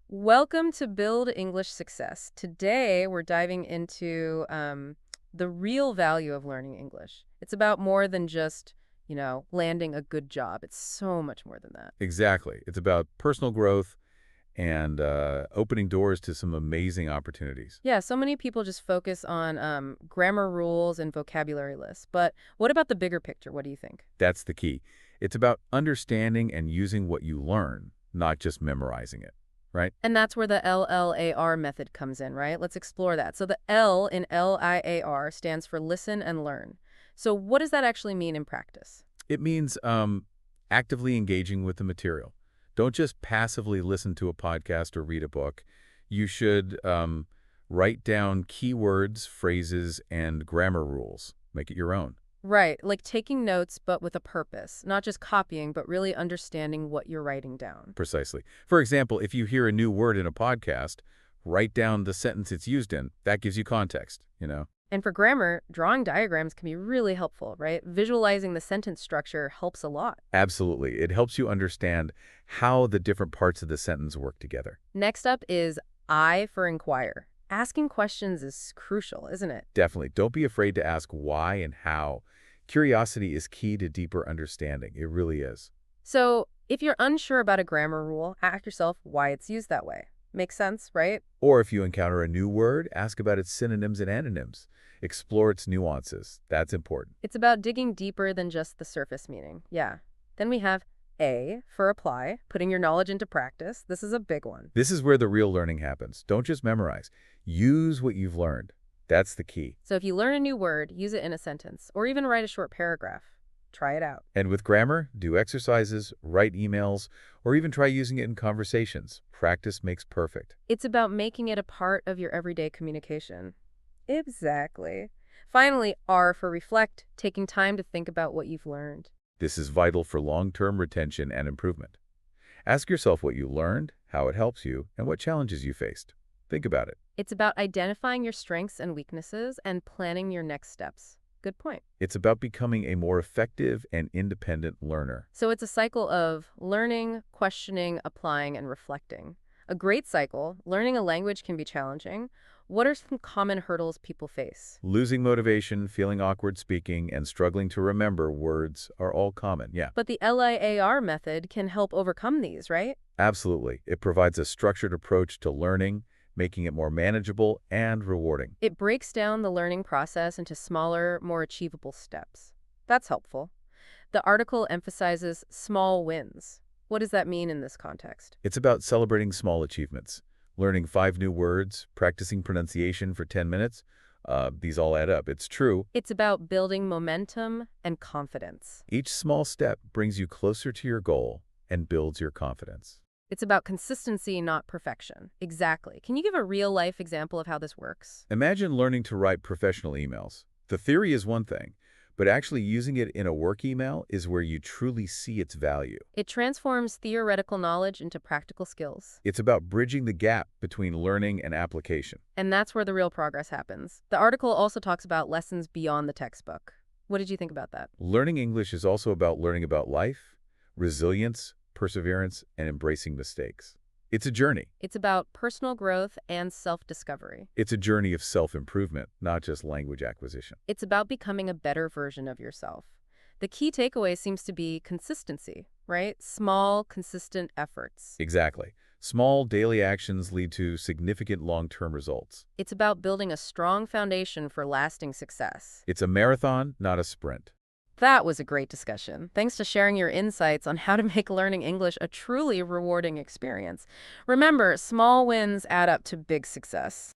Welcome to Build English Success. Today, we're diving into the real value of learning English. It's about more than just, landing a good job. It's so much more than that. Exactly. It's about personal growth and opening doors to some amazing opportunities. Yeah, so many people just focus on grammar rules and vocabulary lists. But what about the bigger picture? What do you think? That's the key. It's about understanding and using what you learn, not just memorizing it, right? And that's where the LLAR method comes in, right? Let's explore that. So the L in LIAR stands for listen and learn. So what does that actually mean in practice? It means actively engaging with the material. Don't just passively listen to a podcast or read a book. You should write down keywords, phrases, and grammar rules. Make it your own. Right, like taking notes, but with a purpose, not just copying, but really understanding what you're writing down. Precisely. For example, if you hear a new word in a podcast, write down the sentence it's used in. That gives you context. And for grammar, drawing diagrams can be really helpful, right? Visualizing the sentence structure helps a lot. Absolutely. It helps you understand how the different parts of the sentence work together. Next up is I for Inquire. Asking questions is crucial, isn't it? Definitely. Don't be afraid to ask why and how. Curiosity is key to deeper understanding. It really is. So, if you're unsure about a grammar rule, ask yourself why it's used that way. Makes sense, right? Or if you encounter a new word, ask about its synonyms and antonyms. Explore its nuances. That's important. It's about digging deeper than just the surface meaning. Yeah. Then we have A for apply, putting your knowledge into practice. This is a big one. This is where the real learning happens. Don't just memorize. Use what you've learned. That's the key. So if you learn a new word, use it in a sentence, or even write a short paragraph. Try it out. And with grammar, do exercises, write emails, or even try using it in conversations. Practice makes perfect. It's about making it a part of your everyday communication. Exactly. Finally, R for reflect, taking time to think about what you've learned. This is vital for long-term retention and improvement. Ask yourself what you learned, how it helps you, and what challenges you faced. Think about it. It's about identifying your strengths and weaknesses and planning your next steps. Good point. It's about becoming a more effective and independent learner. So it's a cycle of learning, questioning, applying, and reflecting. A great cycle. Learning a language can be challenging. What are some common hurdles people face? Losing motivation, feeling awkward speaking, and struggling to remember words are all common, yeah. But the LIAR method can help overcome these, right? Absolutely. It provides a structured approach to learning, making it more manageable and rewarding. It breaks down the learning process into smaller, more achievable steps. That's helpful. The article emphasizes small wins. What does that mean in this context? It's about celebrating small achievements. Learning 5 new words, practicing pronunciation for 10 minutes. These all add up. It's true. It's about building momentum and confidence. Each small step brings you closer to your goal and builds your confidence. It's about consistency, not perfection. Exactly. Can you give a real-life example of how this works? Imagine learning to write professional emails. The theory is one thing, but actually using it in a work email is where you truly see its value. It transforms theoretical knowledge into practical skills. It's about bridging the gap between learning and application. And that's where the real progress happens. The article also talks about lessons beyond the textbook. What did you think about that? Learning English is also about learning about life, resilience, perseverance, and embracing mistakes. It's a journey. It's about personal growth and self-discovery. It's a journey of self-improvement, not just language acquisition. It's about becoming a better version of yourself. The key takeaway seems to be consistency, right? Small, consistent efforts. Exactly. Small daily actions lead to significant long-term results. It's about building a strong foundation for lasting success. It's a marathon, not a sprint. That was a great discussion. Thanks to sharing your insights on how to make learning English a truly rewarding experience. Remember, small wins add up to big success.